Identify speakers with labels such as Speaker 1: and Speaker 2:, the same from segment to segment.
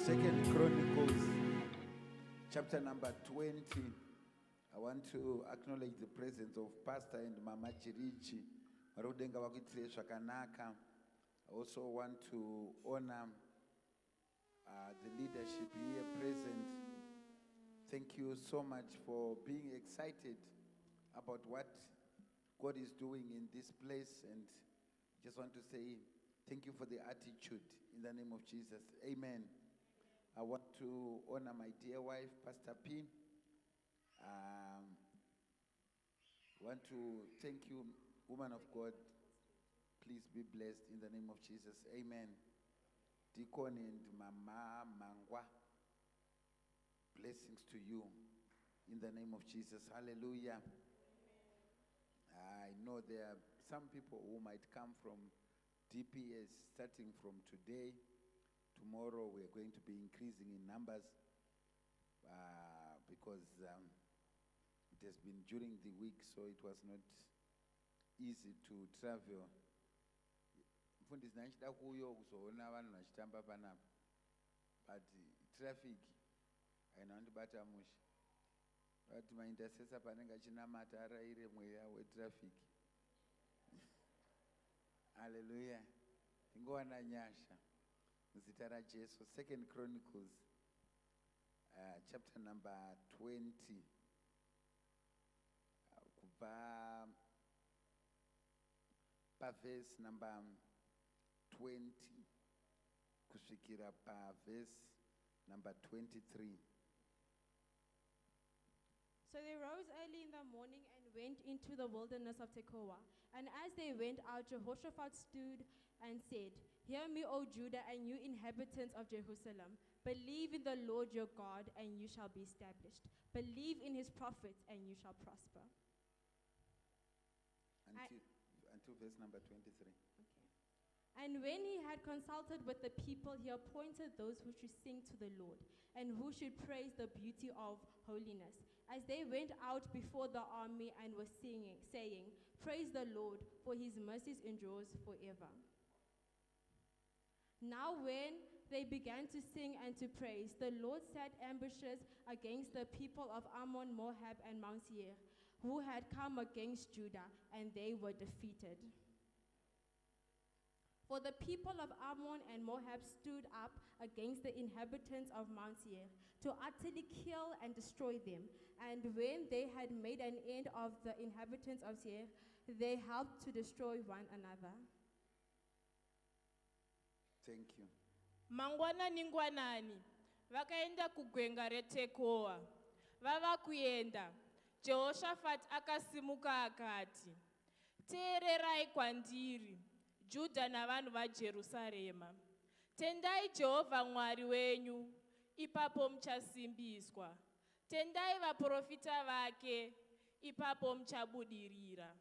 Speaker 1: Second Chronicles, chapter number 20. I want to acknowledge the presence of Pastor and Mama Chirichi. I also want to honor the leadership here present. Thank you so much for being excited about what God is doing in this place, and just want to say thank you for the attitude in the name of Jesus. Amen. I want to honor my dear wife, Pastor P. Want to thank you, woman of God. Please be blessed in the name of Jesus. Amen. Deacon and Mama Mangwa, blessings to you in the name of Jesus. Hallelujah. I know there are some people who might come from DPS starting from today. Tomorrow we are going to be increasing in numbers because it has been during the week, so it was not easy to travel. But traffic ainondibata musha but maintercessor panenge achinamata araire mweya wetraffic. Hallelujah. Tingowana nyasha muzita raJesu. Second Chronicles chapter number 20 kubva paverse number 20 kusvikira paverse number 23.
Speaker 2: So they rose early in the morning and went into the wilderness of Tekoa. And as they went out, Jehoshaphat stood and said, "Hear me, O Judah, and you inhabitants of Jerusalem. Believe in the Lord your God, and you shall be established. Believe in his prophets, and you shall prosper."
Speaker 1: Until verse number 23.
Speaker 2: Okay. And when he had consulted with the people, he appointed those who should sing to the Lord, and who should praise the beauty of holiness, as they went out before the army and were singing, saying, "Praise the Lord, for his mercies endures forever." Now when they began to sing and to praise, the Lord set ambushes against the people of Ammon, Moab, and Mount Seir, who had come against Judah, and they were defeated. For the people of Ammon and Moab stood up against the inhabitants of Mount Seir to utterly kill and destroy them. And when they had made an end of the inhabitants of Seir, they helped to destroy one another.
Speaker 1: Thank you.
Speaker 3: Mangwanani ngwanani vakaenda kugwenga reTekoa. Vava kuenda, Jehoshaphat akasimuka akati, "Teererai kwandiri, Judha navanhu vaJerusarema. Tendai Jehovha Mwari wenyu, ipapo muchasimbiswa. Tendai vaprofita vake, ipapo muchabudirira."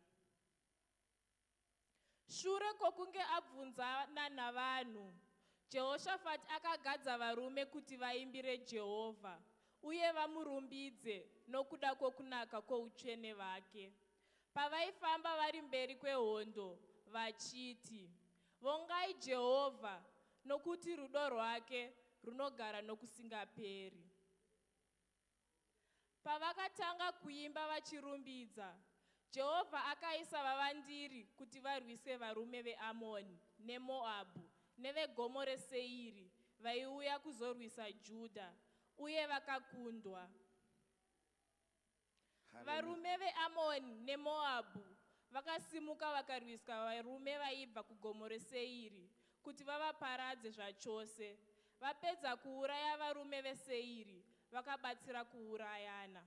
Speaker 3: Shure kwokunge abvunzana navanhu, Jehoshaphat akagadza varume kuti vaimbire Jehovha uye vamurumbidze nokuda kwokunaka kwoutsvene vake. Pavaifamba vari mberi kwehondo vachiti, "Vongai Jehovha, nokuti rudo rwake runogara nokusingaperi." Pavakatanga kuimba vachirumbidza, Jehovha akaisa vavandiri kuti varwise varume veAmoni neMoabhu neveGomo reSeiri vaiuya kuzorwisa Judha, uye vakakundwa. Varume veAmoni neMoabhu vakasimuka vakarwisa varume vaibva kuGomo reSeiri kuti vavaparadze zvachose. Vapedza kuuraya varume veSeiri, vakabatsira kuurayana.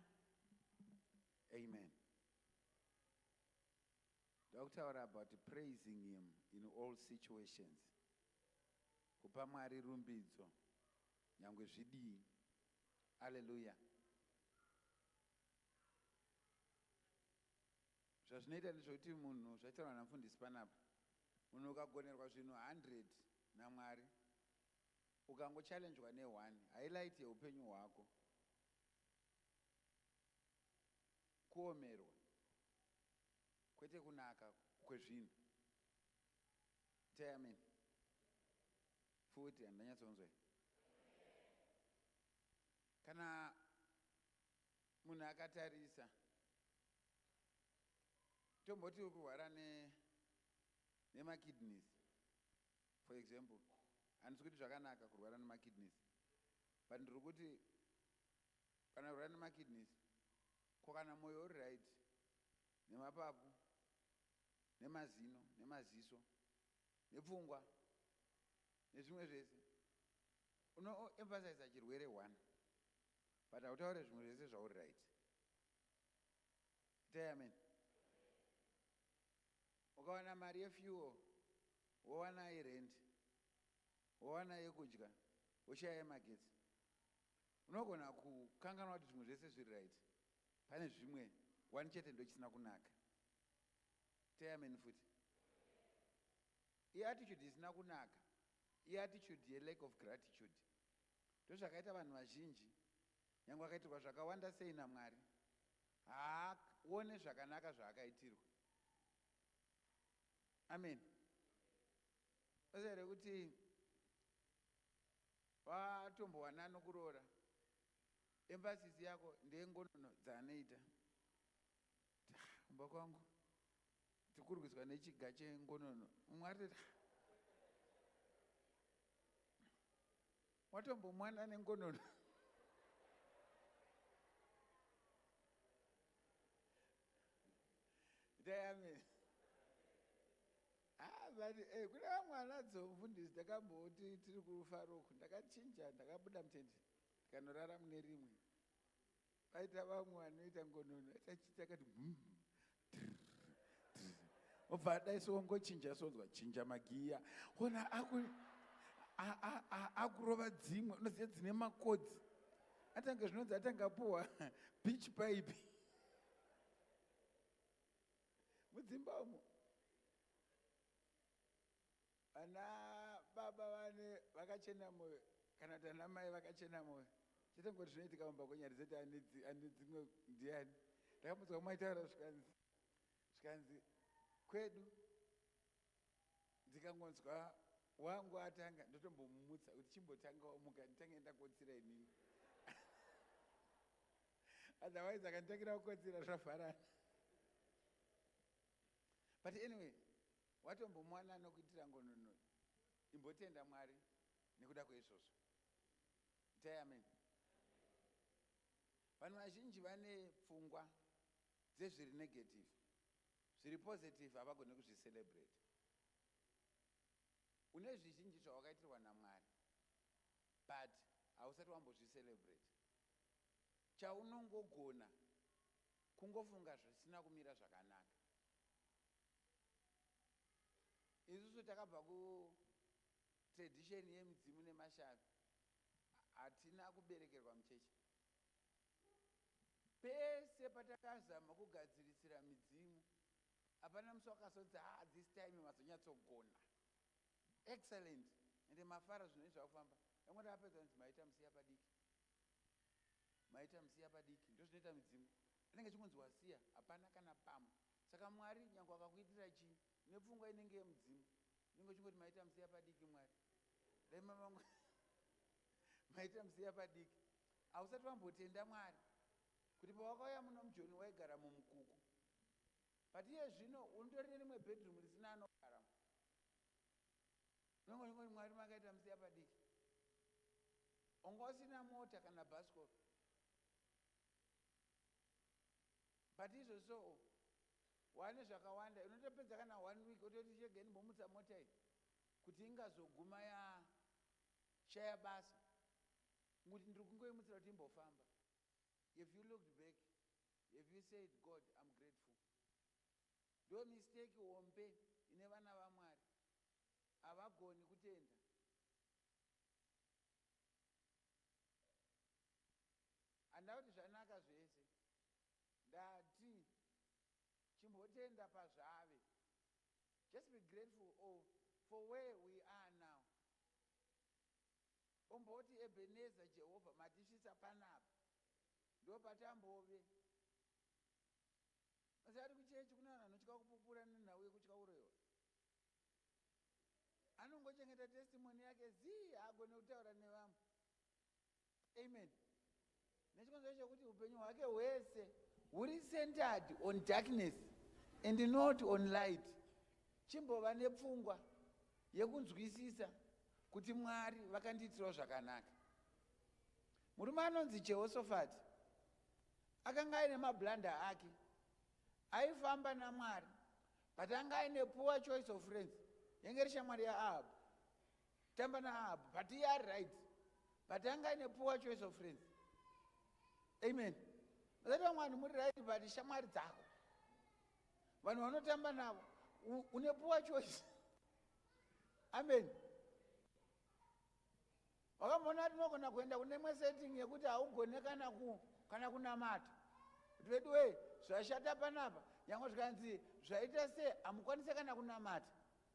Speaker 1: Amen. Doctor about praising him in all situations. Kupa Mwari rumbidzo nyangwe zvidii. Hallelujah. Zvazvinoita ndezvekuti munhu zvataurwa namufundisi panapa, munhu ukagonerwa zvinhu 100 naMwari, ukangochallenjwa ne1, highlight yeupenyu hwako, kuomerwa kwete kunaka kwezvinhu. Amen. Futhi andanyatsonzwa. kana munhu akatarisa tomboti uri kurwara nemakidneys for example, handisi kuti zvakanaka kurwara nemakidneys, but ndiri kuti kana kurwara nemakidneys ko kana mwoyo uri right nemapapu nemazino nemaziso nepfungwa nezvimwe zvese unoemphasize chirwere 1 but hautaure zvimwe zvese zvauri right. Itai amen. Ukawana mari yefuel, wowana yerent, wowana yekudya, woshaya yemagetsi, unogona kukanganwa kuti zvimwe zvese zviri right. Pane zvimwe 1 chete ndochisina kunaka. Itai amen futi. Attitude isina kunaka, attitude ye-lack of gratitude. Ndozvakaita vanhu vazhinji, nyangwe akaitirwa zvakawanda sei naMwari, haaone zvakanaka zvaakaitirwa. Amen. Osere kuti watombowana nokuroora, emphasis yako ndengonono dzaanoita. Kumba kwangu tikurwiswa nechiga chengonono. Mwari watombomwana nengonono. Itai amen. But kuna mwana dzomufundisi takamboti tiri kufaroku, ndakachinja, ndakabuda mutende ndikanorara mune rimwe. Paita vamwe vanoita ngonono, achita akati obva adaiso wongochinja sonzwa chinja magiya. Ona akurova dzimwe, unoziva dzine makodzi. Atanga zvinonzi atanga puwa pitch pipe. Mudzimba umo. Ana baba vane vakachena moyo kana kuti ana mai vakachena moyo. Chitongoti zvinoitika mumba kwenyari zeti ane dzimwe ndiani. Ndakamudzwa maitaura zvikanzi kwedu ndikangonzwa wangu atanga ndotombomumutsa kuti chimbotangawo muka nditange ndakotsira inini. Otherwise akanditangira kukotsira zvavharana. But anyway, watombomwana nokuitira ngonono, imbotenda Mwari nekuda kweizvozvo. Itai amen. Vanhu vazhinji vane pfungwa dzezviri negative, zviri positive havagone kuzvicelebrate. Une zvizhinji zvawakaitirwa naMwari, but hausati wambozvicelebrate. Chaunongogona kungofunga zvisina kumira zvakanaka. Isusu takabva kutradition yemudzimu nemashavi, hatina kuberekerwa muchechi. Pese patakazama kugadzirisira midzimu, hapana musi wakazodzi this time mazonyatsogona. Excellent. Ende mafara zvino zvakufamba. Vamwe vakapedza kunzi maita musiya padiki. Maita musiya padiki. Ndozvinoita midzimu. Inenge chikunzi wasiya, hapana kana pamwe. Saka Mwari nyangwe akakuitira chii, nepfungwa inenge yemudzimu. Inenge chingoti maita musiya padiki Mwari. Dai mama maita musiya padiki. Hausati wambotenda Mwari. Kuti pawakauya muno muJoni waigara mumukuku. But iye zvino undori nerimwe bedroom risina anogara. Nongoti Mwari makaita musiya padiki. Onga usina mota kana bhasikoro. But izvozvo wane zvakawanda, unotopedza kana 1 week ototi chege ndimbomutsa mota iyi kuti ingazoguma yashaya basa. Kuti ndiri kungoimutsira kuti imbofamba. If you looked back, if you said, God, I'm grateful. Do mistake hombe ine vana vaMwari. Havagoni kutenda. Handina kuti zvanaka zvese. Ndati chimbotenda pazvave. Just be grateful for where we are now. Omboti Ebenezer Jehovah matisvisa panapa. Ndo patambove. Asi ari kuchechi kuna vanhu vanotya kupupura nenhau yekutya uroyiwa. Anongochengeta testimony yake zii haagone kutaura nevamwe. Amen. nechikonzo chekuti upenyu hwake hwese huri centered on darkness and not on light. Chimbova nepfungwa yekunzwisisa kuti Mwari vakandiitirawo zvakanaka. Murume anonzi Jehoshaphat akanga aine mablanda ake, aifamba naMwari, but anga aine poor choice of friends. Yengeri shamwari yaAhabhu, tamba naAhabhu, but he are right, but anga aine poor choice of friends. Amen. That one muri right, but shamwari dzako, vanhu vanotamba navo une poor choice. Amen. Wakamona tinogona kuenda kune imwe setting yekuti haugone kana kunamata. Kuti vedu we zvashata panapa, nyangwe zvikanzi zvaita se hamukwanise kana kunamata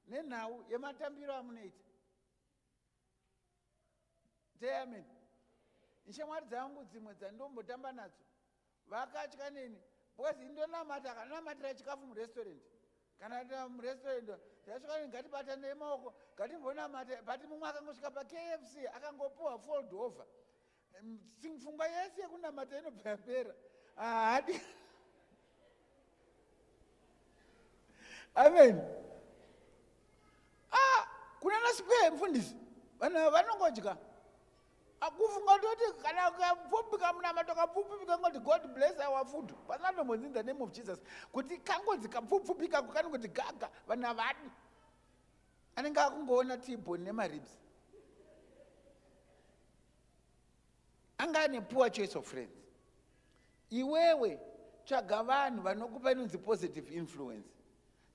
Speaker 1: nenhau yematambiro amunoita. Amen. Nishamwari dzangu dzimwe dzandombotamba nadzo vakatya neni, because indonamata akanamatira chikafu murestaurant. Kana murestaurant yasvika neni ngatibatanei maoko ngatimbonamata, but mumwe akangosvika paKFC akangopuwa fold over. Pfungwa yese yekunamata inobva yapera. Hadi. Amen. Kunana spare mfundisi. Vanongodya. Akufunga kuti kana ukapfupika munamato kapfupika ngoti God bless our food. Pasinatombozi in the name of Jesus. Kuti kangodzi kapfupika kanongoti gaga vanhu havadi. Anenge akungoona T-bone nemaribs. Anga ane poor choice of friends. Iwewe tsvaga vanhu vanokupa inonzi positive influence.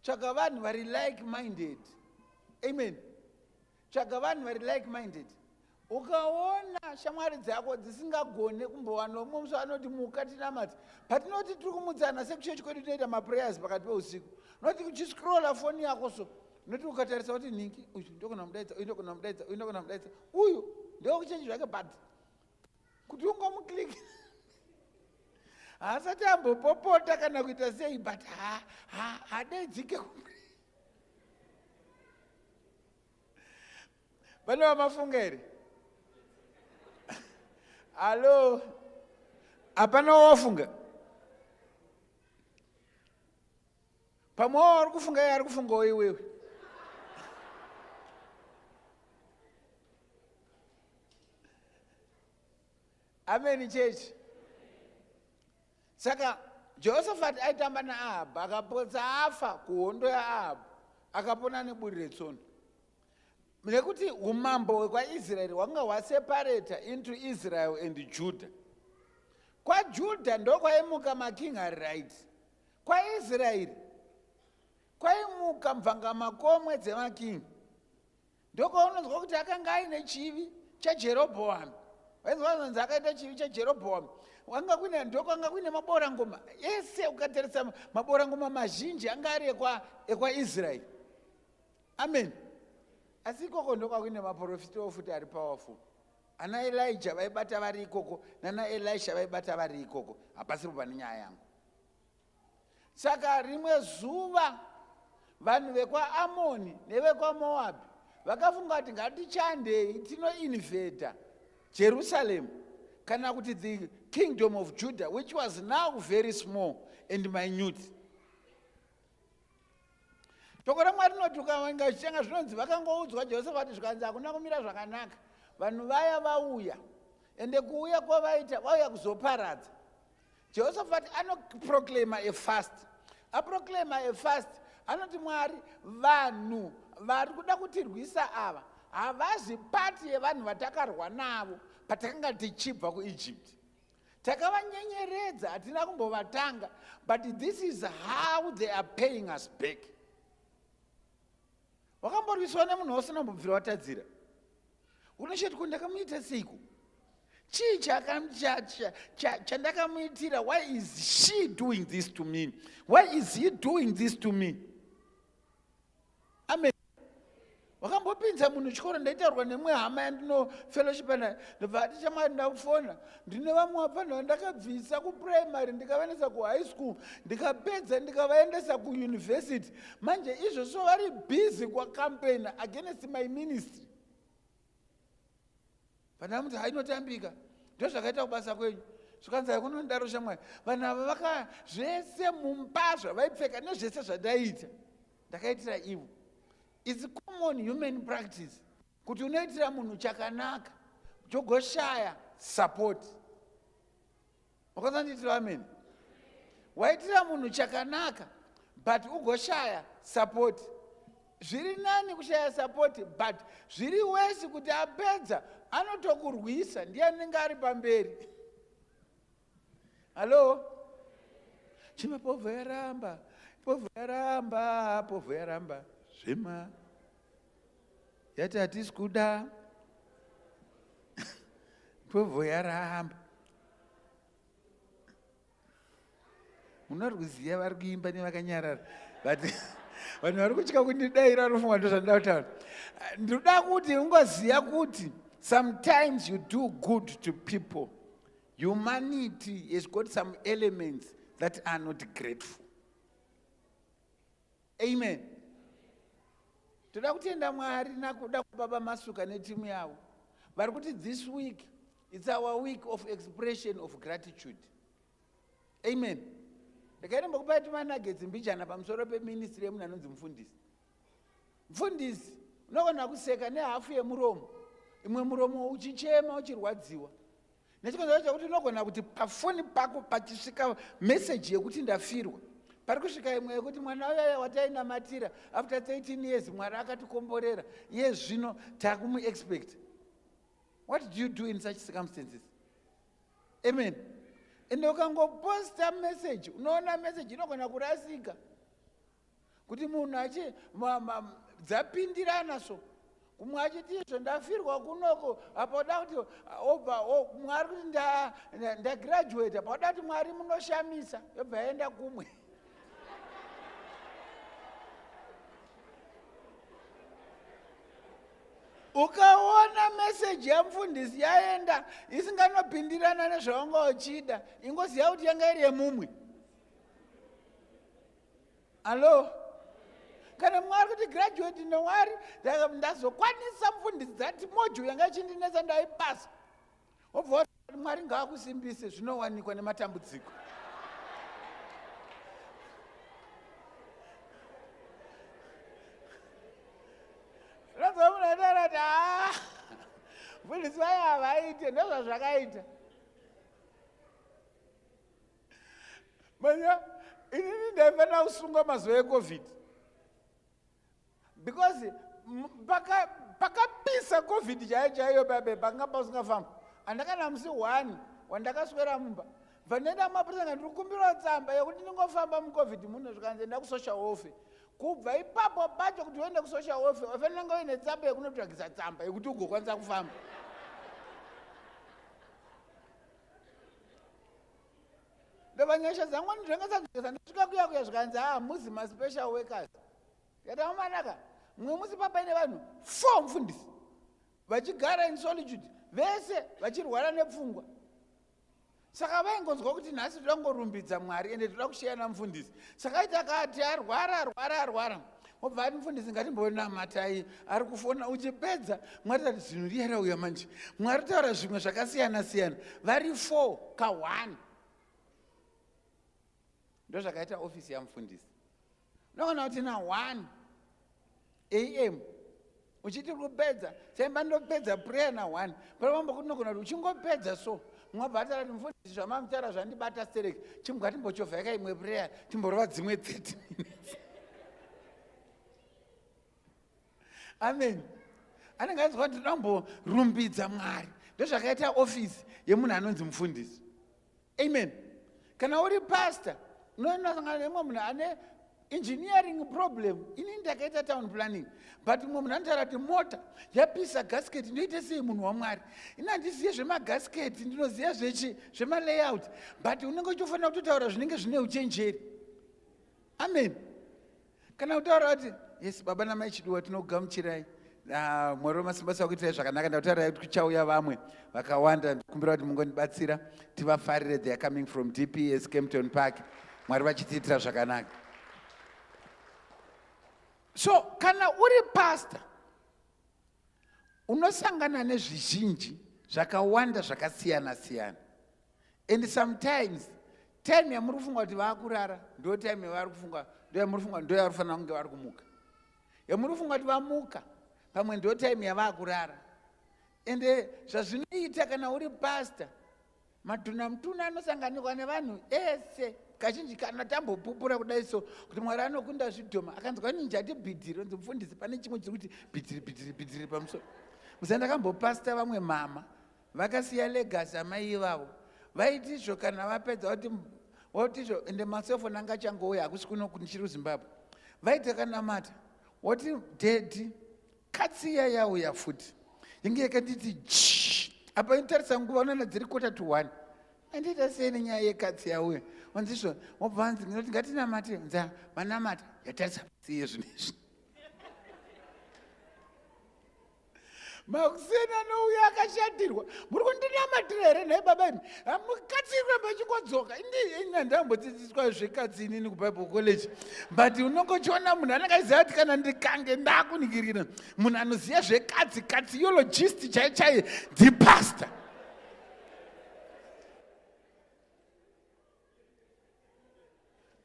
Speaker 1: Tsvaga vanhu vari like-minded. Amen. Tsvaga vanhu vari like-minded. Ukaona shamwari dzako dzisingagone kumbowano umwe musi anoti muka tinamati, patinoti tiri kumudzana sekuchechi kwedu tinoita maprayers pakati peusiku, noti uchiscrolla foni yako so, noti ukatarisa kuti ningi uyu ndokona mudaidza, uyu ndokona mudaidza, uyu ndokona mudaidza, uyu ndokuchechi zvake bad kuti ungomukliki haasati ambopopota kana kuita sei, but hadaidzike vane vamafunga here. Alo, hapana wafunga. Pamwe vari kufunga yari kufungawo iwewe. Amen church. Saka Jehoshaphat aitamba naAhabhu akapotsa afa kuhondo yaAhabhu akapona neburi retsono. Nekuti umambo hwekwaIsraeri hwanga hwaseparata into Israel and Judah. KwaJudha ndokwaimuka making ari right. KwaIsraeri kwaimuka mvangamakomwe dzemaking. Ndokwaunonzwa kuti akanga aine chivi chaJerobhoamu. Waizwanzi akaita chivi chaJerobhoamu. Ndokwanga kuine maborangoma. Ese ukatarisa maborangoma mazhinji anga ari ekwaIsraeri. Amen. Asi ikoko ndokwakuine maprofita ofuti ari powerful. Ana Elijah vaibata vari ikoko, nana Elisha vaibata vari ikoko. Hapasipo pane nyaya yangu. Saka rimwe zuva vanhu vekwaAmoni nevekwaMoabhu vakafunga kuti ngatichandei tinoinvada Jerusalem kana kuti the kingdom of Judah, which was now very small and minute. Tokora Mwari notuka changa zvinonzi vakangoudzwa Jehoshaphat zvikanzi hakuna kumira zvakanaka. Vanhu vaya vauya ende kuuya kwavaita vauya kuzoparadza. Jehoshaphat anoproclaima a fast. Aproclaima a fast anoti Mwari vanhu vari kuda kutirwisa ava havazi pati yevanhu vatakarwa navo patakanga tichibva kuEgypt. Takavanyenyeredza hatina kumbovatanga, but this is how they are paying us back. Wakamborwiswa nemunhu usina kumbobvira watadzira. Unoshati kuti ndakamuita seiko? Chii chandakamuitira? Why is she doing this to me? Why is he doing this to me? Amen. Wakambopinza munhu chikoro ndaitaurwa nemwe hama yandinofellowshipa naye. Ndobva ati Shamwari ndakufona. Ndine vamwe vapanhu vandakabvisa kuprimary ndikavaendesa kuhigh school ndikapedza ndikavaendesa kuuniversity. Manje izvozvo vari busy kwacampaign against my ministry. Vanamuti hainotambika. Ndozvakaita kubasa kwenyu. zvikanzai kunodaro shamwari vanhu ava vaka zvese mumba zvavaipfeka nezvese zvataita ndakaitira ivo. It's a common human practice kuti unoitira munhu chakanaka chogoshaya support. Wakazanditira amen. Waitira munhu chakanaka but ugoshaya support. Zviri nani kushaya support but zviri wesi kuti apedza anotokurwisa ndiye anenge ari pamberi. Hello? Chima povo yaramba, povo yaramba, povo yaramba. Zvima. Yati hatisi kuda. Povo yaramba. Munorwiziya vari kuimba nevakanyarara. But vanhu vari kutya kundidaira anofunga ndozvandida kutaura. Ndoda kuti ungoziya kuti sometimes you do good to people. Humanity has got some elements that are not grateful. Amen. Toda kutenda Mwari nakuda kubaba masuka netimu yavo. Vari kuti this week it's our week of expression of gratitude. Amen. Ndakaenda kupa tumanagedzi mbichana pamusoro peministry yemunhu anonzi mufundisi. Mufundisi unogona kuseka nehafu yemuromo. Imwe muromo uchichema uchirwadziwa. Nechikonzero chakuti unogona kuti pafoni pako pachisvika message yekuti ndafirwa. Pari kusvika imwe yekuti mwana uya watainamatira after 13 years Mwari akatikomborera. Iye zvino takumu expect. What do you do in such circumstances? Amen. Ende ukangoposta message, unoona message inogona kurasika. Kuti munhu achi dzapindirana so. Kumwe achiti izvo ndafirwa kunoko apa uda kuti obva Mwari kuti ndagraduate apa uda kuti Mwari munoshamisa yobva yaenda kumwe. Ukaona message yamufundisi yaenda isinganopindirana nezvaunga uchida ingoziya kuti yanga iri yemumwe. Hello? Kana Mwari kuti graduate noMwari ndazokwanisa mufundisi dzati mojo yanga ichindinetsa ndaipasa. Obva Mwari ngaakusimbise zvinowanikwa nematambudziko. Mufundisi waye havaite ndozvazvakaita. Manya inini ndaifanira kusungwa mazuva eCovid. Because pakapisa COVID chaiyo babe panga pasingafamba. Andakana musi 1 wandakaswera mumba. Vanenda mapurisa ndiri kukumbira tsamba yekuti ndingofamba muCovid muno zvikanzi enda kusocial welfare. Kubva ipapo pacho kuti uende kusocial welfare wafanira kunge uine tsamba yekunotsvagisa tsamba yekuti ugokwanisa kufamba. Ndovanyasha dzangu ndingasadzisa ndasvika kuya zvikanzi muzi maspecial workers. Yata umanaka mwe musi papaine vanhu 4 mufundisi vachigara in solitude vese vachirwara nepfungwa. Saka vaingonzwa kuti nhasi toda kungorumbidza Mwari ende toda kushayana mufundisi. Saka itakati arwara. Obva ati mufundisi ngatimbonamatai ari kufona uchipedza Mwari tati zvinhu riyera uya manje. Mwari taura zvimwe zvakasiyana siyana. Vari 4 ka1. Ndo zvakaita ofisi yamufundisi. Nogona kuti na 1 AM uchiti kupedza semba ndopedza prayer na 1 pamwe kuti nogona kuti uchingopedza so mwabva ati mufundisi zvamamutara zvandibata stereki chimugati mbochovheka imwe prayer timborova dzimwe 30 minutes. Amen. Anenge aziva kuti ndamborumbidza Mwari. Ndozvakaita ofisi yemunhu anonzi mufundisi. Amen. Kana uri pastor unonosangana nemwe munhu ane engineering problem ini ndakaita town planning but mwe munhu anotaura kuti mota yapisa gasket ndinoite sei munhu waMwari. Ini handiziye zvemagasket ndinoziya zvemalayout but unenge uchifanira kutotaura zvinenge zvine uchenjeri. Amen. Kana kutaura kuti yes baba namai chiduwa tinokugamuchirai Mwari wamasimba sakuitirai zvakanaka ndakutaura kuti kuchauya vamwe vakawanda ndikumbira kuti mungondibatsira tivafarire they are coming from DPS Kempton Park. Mwari vachitiitira zvakanaka. So kana uri pastor unosangana nezvizhinji zvakawanda zvakasiyana siyana. And sometimes time yamuri kufunga kuti vakurara ndo time yavari kufunga, ndo yamuri kufunga ndo yavari kufanira kunge vari kumuka. Yamuri kufunga kuti vamuka pamwe ndo time yavakurara. Ende zvazvinoita kana uri pastor, madhuna mutuna anosanganikwa nevanhu ese kazhinji kana tambopupura kudai so kuti Mwari anokunda zvidhoma akanzwa njati bhidhiri onzi mufundisi pane chimwe chiri kuti bhidhiri pamusoro. Musa ndakambopasta vamwe mama vakasiya legacy amai ivavo vaiti izvo kana vapedza woti izvo ende masefoni anga achangouya hakusi kuno kundichiri kuZimbabwe vaita kanamata woti dedi katsiya yauya futi inge yakanditi apa inotarisa nguva unoona dziri 1:45 andita sei nenyaya yekatsi yauya wanzi izvo wobva wanzi ndinoti ngatinamate nza vanamata yatarisa siye zvinezvi makuseni anouya akashatirwa muri kundinamatira here nhai baba imi mukatsi kuramba chingodzoka ina ndambodzidziswa zvekatsi inini kuBible College but unongochiona munhu anakaiziva kuti kana ndikange ndakunikirira munhu anoziva zvekatsi katsiologist chaichaiye ndipastor.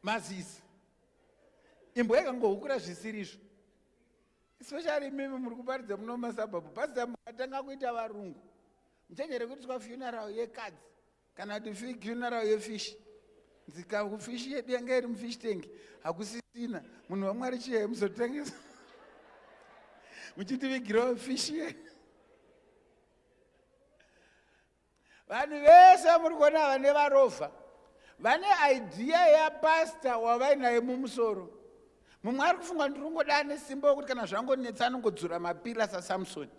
Speaker 1: Mazisi imbo yakangohukura zvisiri izvo, especially mimi muri kubaridza muno mumasabhabhu. Pastor mukatanga kuita varungu muchenjere kuitwa funeral yekadzi kana kuti funeral yefish, nzika kufish yedu yanga iri mufish tank hakusisina munhu waMwari chiye muzotengesa muchitivigirawo fish yedu. Vanhu vese muri kuona vane varovha vane idea yapastor wavainaye mumusoro. Mumwe ari kufunga ndiri kungoda nesimba yokuti kana zvangonetsa anongodzura mapira saSamsoni.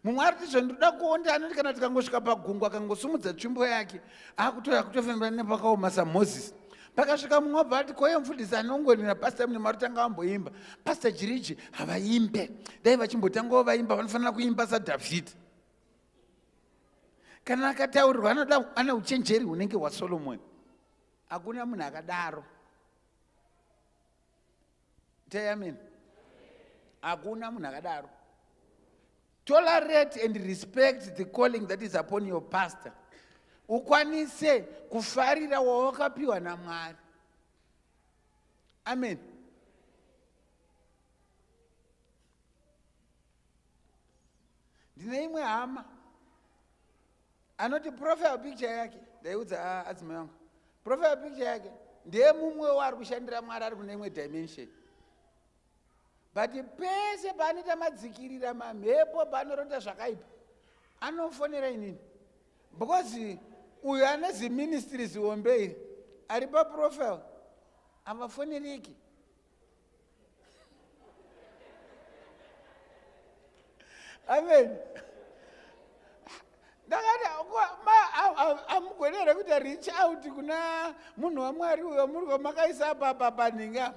Speaker 1: Mumwe ari kuti zvondoda kuonda anoti kana tikangosvika pagungwa akangosumudza tsvimbo yake akutoya kutofembera nepakaoma saMozisi. Pakasvika mumwe wabva ati koye mufundisi anongonera pastor mune marutanga vamboimba pastor Jiriji havaimbe dai vachimbotangawo vaimba vanofanira kuimba saDhavhidhi. Kana akataurirwa anoda ana uchenjeri hunenge hwaSolomoni. Hakuna munhu akadaro. Amen. Hakuna munhu akadaro. Tolerate and respect the calling that is upon your pastor. Ukwanise kufarira wawakapiwa naMwari. Amen. Ndine imwe hama anoti profile picture yake ndaiudza adzimai wangu profile picture yake ndiye mumwe wari kushandira Mwari ari kune imwe dimension. But pese paanoita madzikirira mamhepo paanoronda zvakaipa anofonera inini because uyu ane ziministries hombe ari paprofile havafonereki. Amen. Ndakati amugonere kuti reach out kuna munhu waMwari uyo muri kwamakaisa apa paninga.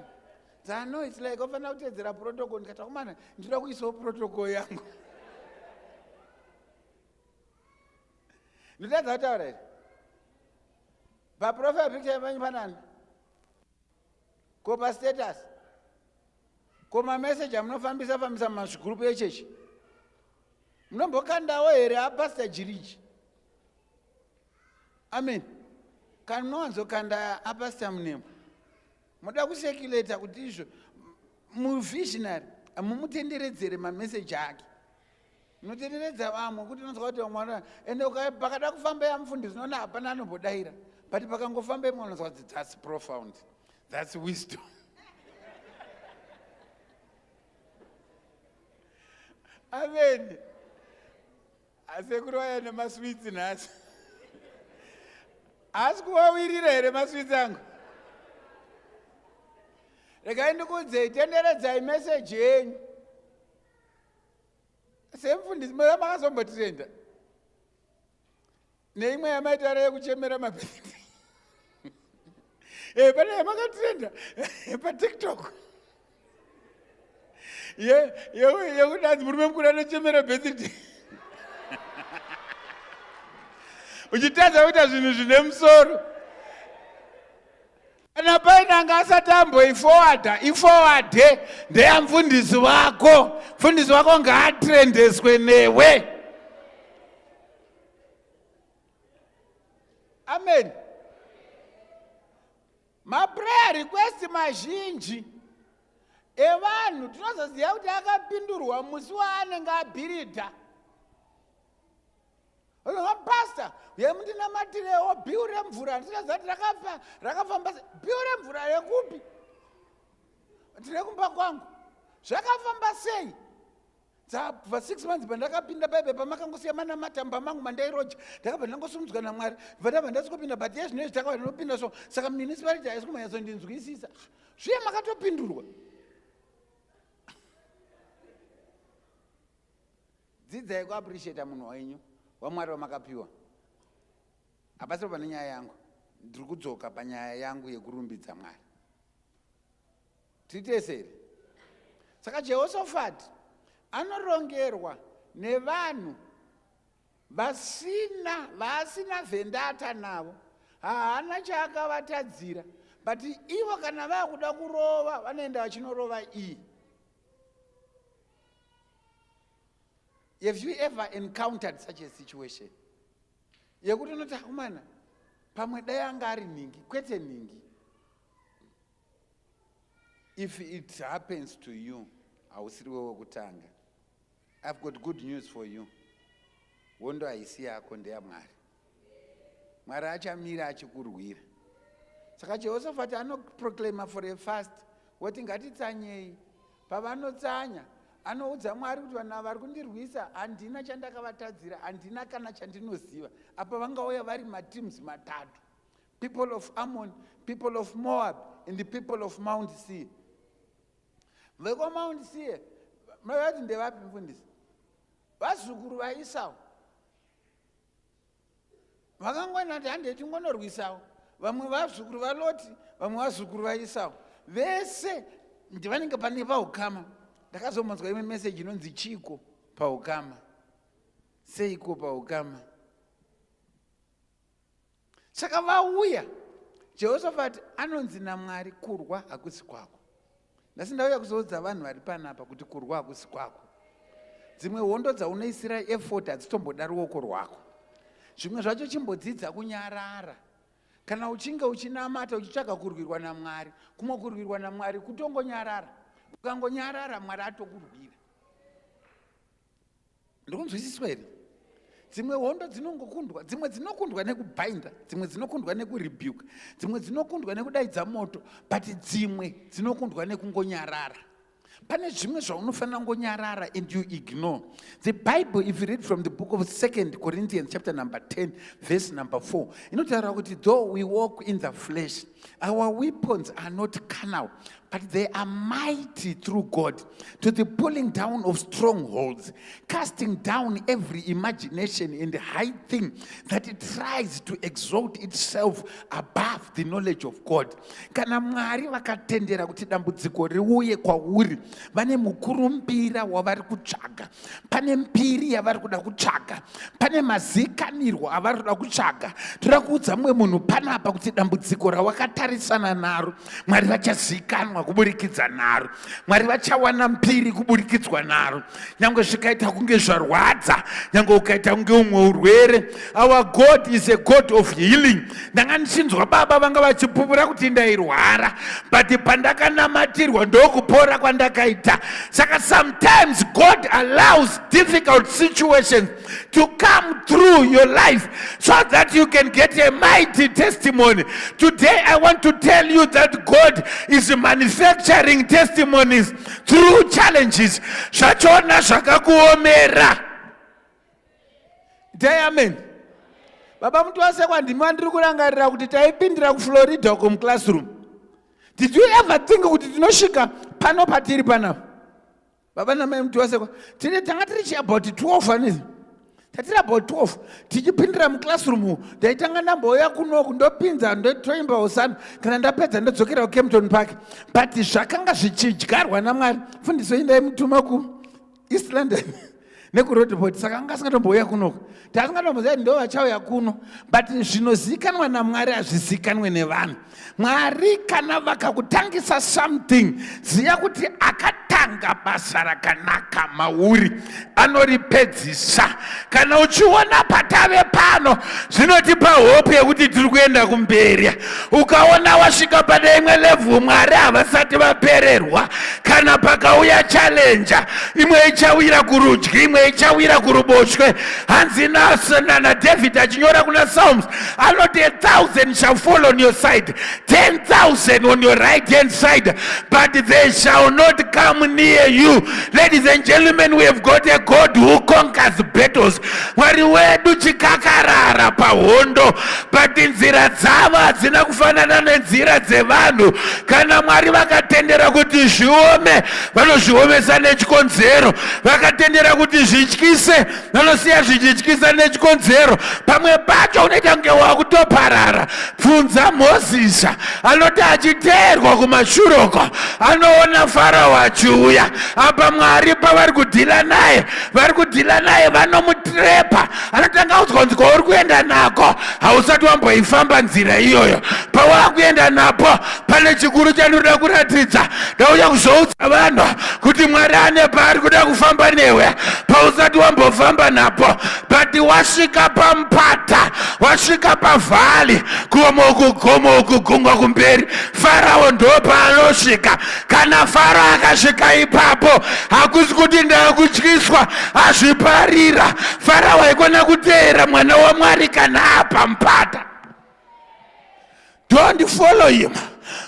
Speaker 1: Zano it's like ofanira kutedzera protocol. Ndikati kumana ndinoda kuisawo protocol yangu. Nditadza kutaura here. Paprofile picture yemanyu panani? Ko pastatus? Ko mamessage amunofambisa mumazvigrupu echechi? Munombokandawo here apastor Jiriji? Amen. Kana munowanzokanda apastor Munemo muda kusekuleta kuti izvo muvisionary mumutenderedzere mameseji ake. Munotenderedza vamwe kuti unonzwa kuti mwana ende pakada kufamba yamufundisi unoona hapana anombodaira but pakangofamba imwe unonzwa kuti that's profound, that's wisdom. Amen. Asekuru vaya nemaswitsi nhasi asi kuvawirira here maswitsi angu. Regai ndikuudzei tenderedzai meseji yenyu semufundisi makazombotirenda neimwe yamaitara yekuchemera mabhedhi pane yamakatirenda paTikTok yekuti anzi murume mukuru anochemera bhedhi uchitadza kuita zvinhu zvine musoro. Kana paine anga asati amboiforwarde ndeyamufundisi wako. Mufundisi wako ngaatrendeswe newe. Amen. Maprayer request mazhinji evanhu tinozoziva kuti akapindurwa musi waanenge abhiridha. Pastor, yemundinamatirewo bhiu remvura ndinoziva kuti rakafamba bhiu remvura rekupi? Tine kumba kwangu. Zvakafamba sei? Dzabva 6 months pandakapinda baibe pamakangosiya mana matamba mangu mandairoja. Ndakabva ndangosumudzwa naMwari. Ndabva ndasikopinda but yezvinezvi takabva ndinopinda so. Saka municipality haisi kumanyatsondinzwisisa. Zviye makatopindurwa. Dzidzai kuappreciate munhu wenyu waMwari wamakapiwa. Hapasi pane nyaya yangu. Ndiri kudzoka panyaya yangu yekurumbidza Mwari. Titesere. Saka Jehoshaphat anorongerwa nevanhu vasina vendata navo. Haana chaakavatadzira. But ivo kana vakuda kurova vanoenda vachinorova iyi. Have you ever encountered such a situation? Yekuti unoti akumana pamwe dai anga ari ningi kwete ningi. If it happens to you, hausiriwe wekutanga. I've got good news for you. Wondo haisi yako ndeyaMwari. Mwari achamira achikurwira. Saka Jehoshaphat anoproclaima for a fast. Woti ngatitsanyei. Pavanotsanya anoudza Mwari kuti vanhu vari kundirwisa handina chandakavatadzira, handina kana chandinoziva. Apa vangauya vari mateams matatu. People of Ammon, people of Moab, and the people of Mount Seir. VekoMount Seir, mavati ndevapi mfundisi? Vazukuru vaEsau. Vakangona kuti handeti ngonorwisawo. Vamwe vazukuru vaLoti, vamwe vazukuru vaEsau. Vese ndivanenge pane paukama. Ndakazomonzwa imwe message inonzi chiko paukama. Seiko paukama. Saka vauya. Jehoshaphat anonzi naMwari kurwa hakusi kwako. Ndasi ndauya kuzoudza vanhu vari panapa kuti kurwa hakusi kwako. Dzimwe hondo dzaunoisira effort hadzitomboda ruoko rwako. Zvimwe zvacho chimbodzidza kunyarara. Kana uchinge uchinamata uchitsvaga kurwirwa naMwari, kumwe kurwirwa naMwari kutongonyarara. Ukangonyarara Mwari atokurwira. Ndikunzwisiswa here? Dzimwe hondo dzinongokundwa, dzimwe dzinokundwa nekubhainda, dzimwe dzinokundwa nekurebuke, dzimwe dzinokundwa nekudaidza moto, but dzimwe dzinokundwa nekungonyarara. Pane zvimwe zvaunofanira ngonyarara and you ignore. The Bible, if you read from the book of 2 Corinthians chapter number 10, verse number 4, inotaura kuti though we walk in the flesh, our weapons are not carnal, but they are mighty through God to the pulling down of strongholds, casting down every imagination and high thing that it tries to exalt itself above the knowledge of God. Kana Mwari vakatendera kuti dambudziko riuye kwauri, vane mukurumbira wavari kutsvaga, pane mpiri yavari kuda kutsvaga, pane mazikanirwo avari kuda kutsvaga. Toda kuudza mumwe munhu panapa kuti dambudziko rawakatarisana naro, Mwari vachazikanwa kuburikidza naro. Mwari vachawana mpiri kuburikidzwa naro. Nyangwe zvikaita kunge zvarwadza, nyangwe ukaita kunge umwe urwere. Our God is a God of healing. Ndanga ndichinzwa baba vanga vachipupura kuti ndairwara, but pandakanamatirwa ndokupora kwandakaita. Saka sometimes God allows difficult situations to come through your life so that you can get a mighty testimony. Today I want to tell you that God is manufacturing testimonies through challenges. Zvachona zvakakuomera. Amen. Baba mtu wase kwa ndima ndiri kurangarira kuti taipindira kuFlorida uko classroom. Did you ever think kuti tinosvika pano patiri panapa? Baba namai mtu wase kwa tiri tanga tiri about 12 anizi. Tatiri about 12. Tichipindira muclassroom ndaitanga ndambouya kunoku ndopinza ndotoimba hosana kana ndapedza ndodzokera kuKempton Park. But zvakanga zvichidyarwa naMwari. Fundiso indai mutuma ku East London nekuRoadport. Saka anga asingatomboya kunoku. Tasingatomboziva ndo vachauya kuno. But zvinozikanwa naMwari hazvizikanwe nevanhu. Mwari kana vakakutangisa something, ziya kuti akata anotanga basa rakanaka mauri, anoripedzisa. Kana uchiona patave pano, zvinotipa hope yekuti tiri kuenda kumberi. Ukaona wasvika pane imwe level Mwari havasati vapererwa, kana pakauya challenge, imwe ichawira kurudyi, imwe ichawira kuruboshwe. Hanzi na David achinyora kuna Psalms, anoti 1,000 shall fall on your side, 10,000 on your right hand side, but they shall not come near you. Ladies and gentlemen, we have got a God who conquers battles. Mwari wedu chikakarara pahondo, but nzira dzavo hadzina kufanana nenzira dzevanhu. Kana Mwari vakatendera kuti zviome, vanozviomesa nechikonzero. Vakatendera kuti zvityise, vanosiya zvichityisa nechikonzero. Pamwe pacho unoita kunge wakutoparara. Bvunza Mozisi, anoti achiteerwa kumashuroko, anoona Farao achiuya. Apa Mwari pavari kudhila naye, vari kudhila naye vanomutrepa. Anotanga kudzwa uri kuenda nako, hausati wamboifamba nzira iyoyo. Pawakuenda napo, pane chikuru chanoda kuratidza. Ndauya kuzoudza vanhu kuti Mwari ane paari kuda kufamba newe, pausati wambofamba napo. But wasvika pampata, wasvika pavhali, kuomo ukugungwa kumberi, Farao ndo paanosvika. Kana Farao akasvika ipapo, hakusi kuti ndakutyiswa, azviparira. Farao aikona kuteera mwana waMwari kana apa mpata. Don't follow him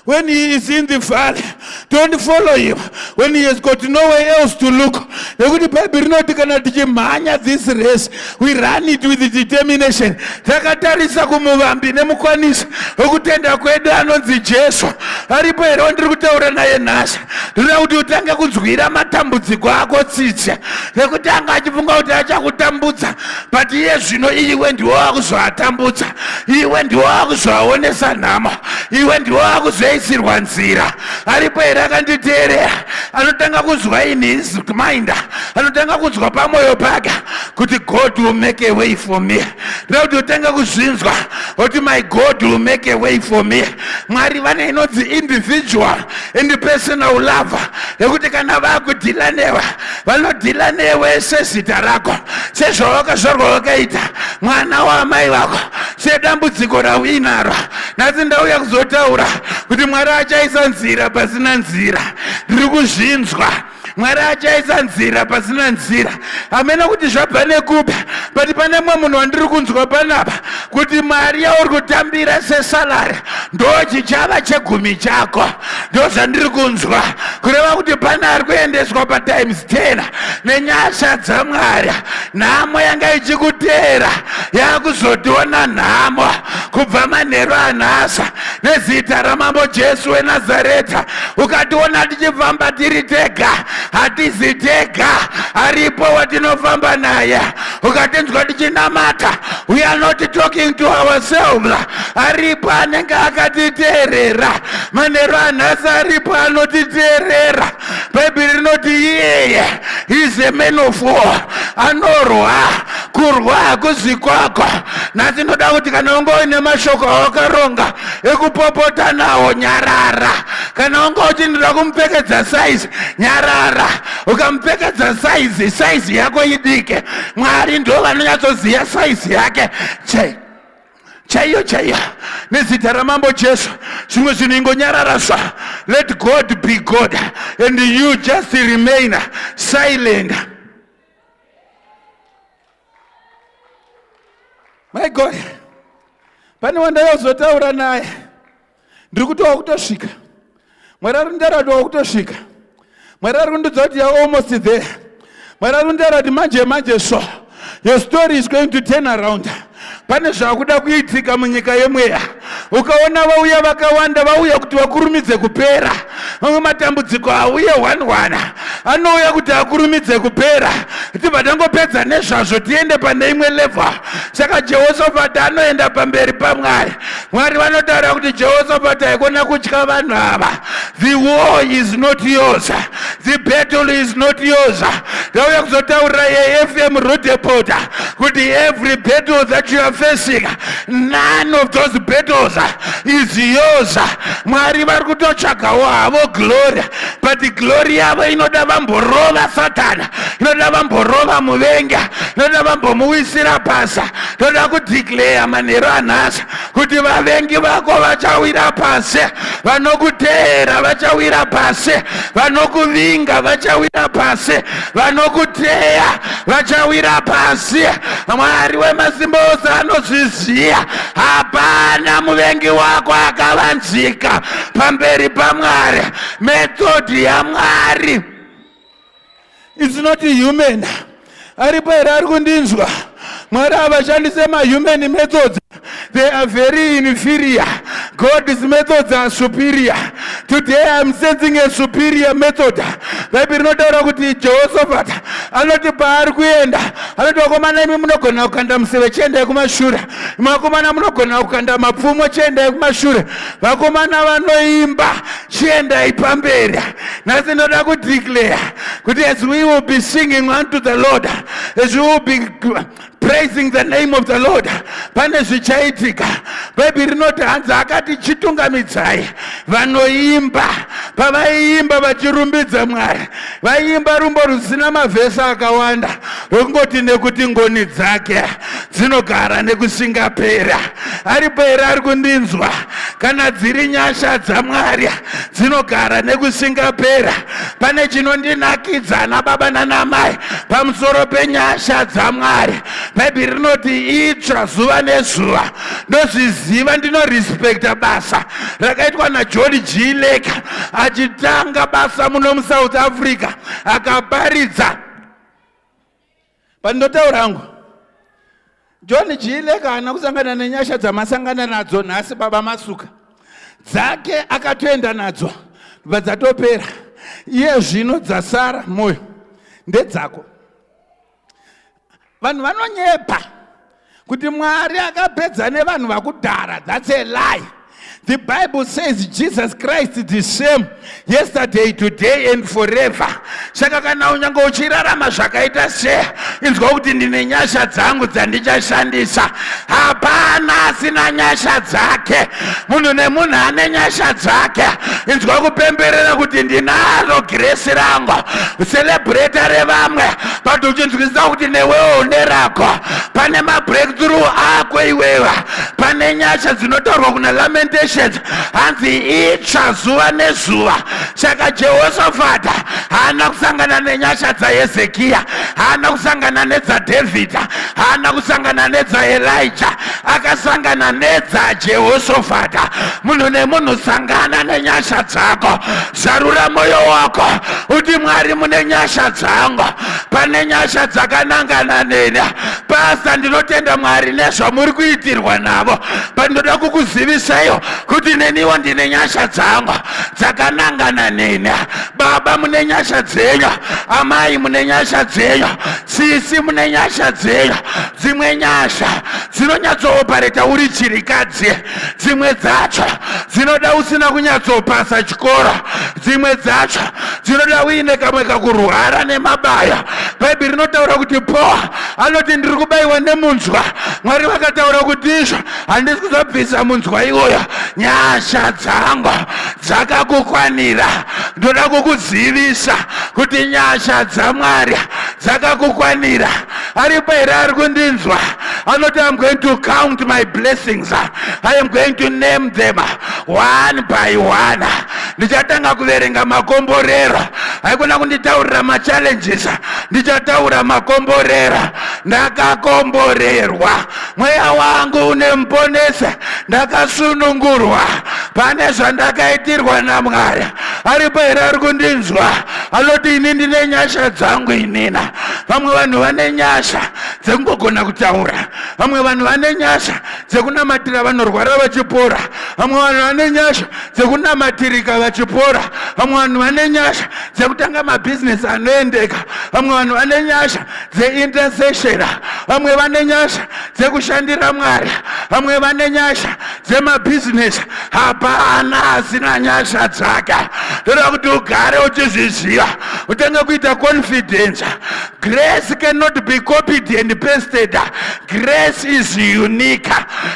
Speaker 1: when he is in the valley. Don't follow him when he has got nowhere else to look. Nekuti Bible rinoti kana tichimhanya this race, we run it with determination. Takatarisa kumuvambi nemukwanisi wekutenda kwedu anonzi Jesu. Aripo here ndiri kutaura naye nhasi. Ndinoda kuti utange kunzwira matambudziko ako tsitsa. Nekuti anga achifunga kuti achakutambudza, but iye zvino iwe ndiwe wakuzoatambudza. Iwe ndiwe wakuzoaonesa nhamo. Iwe ndiwe wakuzoisirwa nzira. Aripo here akanditeerera, anotanga kuzwa in his mind, anotanga kuzwa pamwoyo pake kuti God will make a way for me. Ndinoda kuti utanga kuzvinzwa kuti my God will make a way for me. Mwari vane inonzi individual and personal love, yekuti kana vakudhila newe, vanodhila newe sezita rako, sezvawakazvarwa wakaita, mwana wamai vako, sedambudziko rauinaro. Nhasi ndauya kuzotaura kuti Mwari achaisa nzira pasina nzira. Ndiri kuzvinzwa. Mwari achaisa nzira pasina nzira. Hamena kuti zvabva nekupi, but pane mumwe munhu wandiri kunzwa panapa kuti mari yauri kutambira sesalari ndo chichava chegumi chako. Ndo zvandiri kunzwa, kureva kuti pane ari kuendeswa patimes 10 nenyasha dzaMwari. Nhamo yanga ichikuteera yakuzotiona nhamo kubva manheru anhasa nezita ramambo Jesu weNazareta. Ukationa tichifamba tiri tega, hatizi tega, aripo watinofamba naye. Ukatinzwa tichinamata, we are not talking to ourselves. Aripo anenge akatiteerera, manheru anhasa aripo anotiteerera. Bible rinoti iyeye is a man of war, anorwa, kurwa hakuzi kwako. Nhasi ndoda kuti kana unge uine mashoko awakaronga ekupopota nawo, nyarara. Kana unge uchindoda kumupfekedza size, nyarara. Ukamupfekedza size yako idike, Mwari ndo vanonyatsoziva size yake chaiyo nezita ramambo Jesu. Zvimwe zvinhu ingonyarara sva. Let God be God and you just remain silent. My God, pane wandayozotaura naye, ndiri kutova kutosvika. Mwari ari kundaradwa kutosvika. Mwari ari kundudza kuti you're almost there. Mwari ari kundara kuti manje so your story is going to turn around. Pane zvakuda kuitika munyika yemweya. Ukaona vauya vakawanda, vauya kuti vakurumidze kupera. Mamwe matambudziko auye 1 anouya kuti akurumidze kupera. Tibva tangopedza nezvazvo tiende pane imwe level. Saka Jehoshaphat anoenda pamberi paMwari. Mwari vanotaura kuti Jehoshaphat haikona kutya vanhu ava. The war is not yours. The battle is not yours. Ndauya kuzotaurira yeFM Rudeport kuti every battle that you are facing, none of those battles is yours. Mwari vari kutotsvagawo havo glory, but glory yavo inoda vamborova Satana, inoda vamborova muvenga, inoda vambomuwisira pasa. Toda kudeclare manheru anhasi kuti vavengi vako vachawira pasi, vanokuteera vachawira pasi, vanokuvinga vachawira pasi, vanokuteya vachawira pasi. Mwari wemasimba ose anozviziva, hapana muvengi wako akavanzika pamberi paMwari. Methodi yaMwari is not human. Aripo here ari kundinzwa? Mwari havashandise human methods. They are very inferior. God's methods are superior. Today I am sensing a superior method. Bible inotaura kuti Jehoshaphat anoti paari kuenda, anoti vakomana imi munogona kukanda museve chiendai kumashure, vakomana munogona kukanda mapfumo chiendai kumashure, vakomana vanoimba chiendai pamberi. Nhasi ndoda kudeclare kuti as we will be singing unto the Lord, as we will be praising the name of the Lord, pane zvichaitika. Bible rinoti hanzi akati chitungamidzai vanoimba. Pavaiimba vachirumbidza Mwari, vaiimba rumbo rusina mavhesi akawanda, rokungoti nekuti ngoni dzake dzinogara nekusingapera. Aripo here ari kundinzwa? Kana dziri nyasha dzaMwari dzinogara nekusingapera. Pane chinondinakidza nababa nanamai pamusoro penyasha dzaMwari. Bible rinoti itsva zuva nezuva. Ndozviziva, ndinorespekta basa rakaitwa naJohn G. Lake achitanga basa muno muSouth Africa, akaparidza. Pandotaura hangu, John G. Lake haana kusangana nenyasha dzamasangana nadzo nhasi baba Masuka. Dzake akatoenda nadzo dzatopera. Iye zvino dzasara moyo ndedzako. Vanhu vanonyepa kuti Mwari akapedza nevanhu vakudhara. That's a lie. The Bible says Jesus Christ is the same yesterday, today and forever. Saka kana unyange uchirarama zvakaita sei, inzwa kuti ndine nyasha dzangu dzandichashandisa. Hapana asina nyasha dzake. Munhu nemunhu ane nyasha dzake. Inzwa kupemberera kuti ndinaro grace rangu, celebrate revamwe, but uchinzwisisa kuti newewo une rako. Pane mabreakthrough ako iwewe, pane nyasha dzinotaurwa kuna Lamentation hanzi itsva zuva nezuva. Saka Jehoshaphat haana kusangana nenyasha dzaHezekiya, haana kusangana nedzaDhavhidha, haana kusangana nedzaElijah, akasangana nedzaJehoshaphat. Munhu nemunhu sangana nenyasha dzako. Zarura moyo wako uti Mwari mune nyasha dzangu, pane nyasha dzakanangana neni. Pastor, ndinotenda Mwari nezvamuri kuitirwa navo, pandoda kukuzivisayo kuti neniwo ndine nyasha dzangu dzakanangana neni. Baba mune nyasha dzenyu, amai mune nyasha dzenyu, sisi mune nyasha dzenyu. Dzimwe nyasha dzinonyatsopareta uri chirikadzi, dzimwe dzacho dzinoda usina kunyatsopasa chikoro, dzimwe dzacho dzinoda uine kamwe kakurwara nemabayo. Bhaibheri rinotaura kuti Paul anoti ndiri kubayiwa nemunzwa. Mwari vakataura kuti izvo handisi kuzobvisa munzwa iwoyo. Nyasha dzangu dzakakukwanira. Ndoda kukuzivisa kuti nyasha dzaMwari dzakakukwanira. Aripo here ari kundinzwa? Anoti I'm going to count my blessings. I am going to name them one by one. Ndichatanga kuverenga makomborero. Haikuna kunditaurira machallenges, ndichataura makomborero. Ndakakomborerwa, mweya wangu unemponesa, ndakasunungurwa pane zvandakaitirwa naMwari. Aripo here ari kundinzwa? Anoti ini ndine nyasha dzangu inina. Vamwe vanhu vane nyasha dzekungogona kutaura, vamwe vanhu vane nyasha dzekunamatira vanorwara vachipora, vamwe vanhu vane nyasha dzekunamatirika vachipora, vamwe vanhu vane nyasha dzekutanga mabhizinesi anoendeka, vamwe vanhu vane nyasha dzeintercession, vamwe vane nyasha dzekushandira Mwari, vamwe vane nyasha dzemabhizinesi. Hapana asina nyasha dzake. Ndoda kuti ugare uchizviziva, utenge kuita confidence. Grace cannot be copied and pasted. Grace is unique.